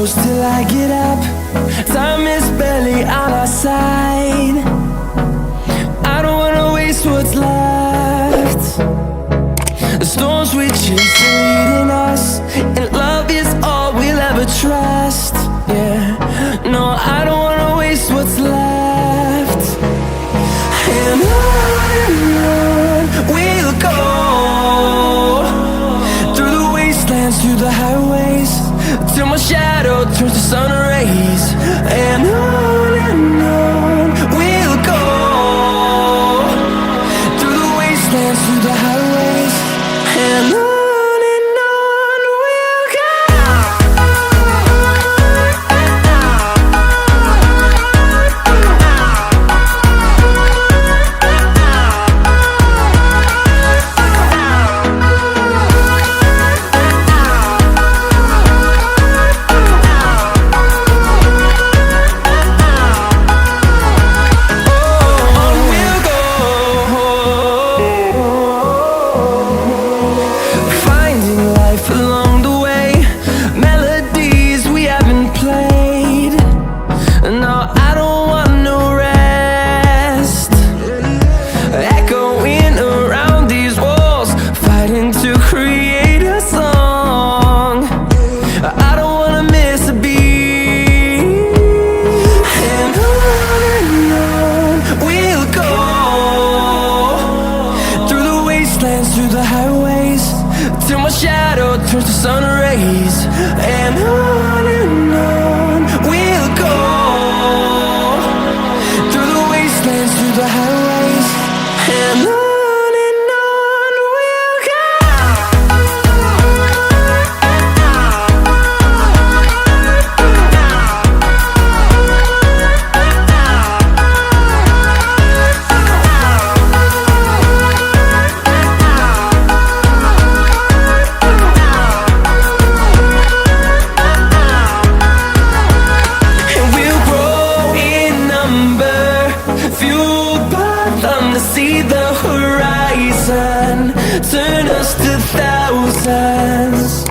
close till I get up. Time is barely on our side. I don't wanna waste what's left. The storms we chase are leading us, and love is all we'll ever trust. Yeah, no, I don't wanna waste what's left. And on we'll go, through the wastelands, through the highways, till my shadow turns to sun rays. And on we'll go, through the wastelands, through the highways, and on we'll go. Along the way, melodies we haven't played. No, I don't want no rest. Echoing around these walls, fighting to create a song. I don't wanna miss a beat. And on we'll go, through the wastelands, through the highways, till my shadow turns to sun rays. And on we'll go, through the wastelands, through the highways, and on we'll go. Fueled by them to see the horizon, turn us to thousands.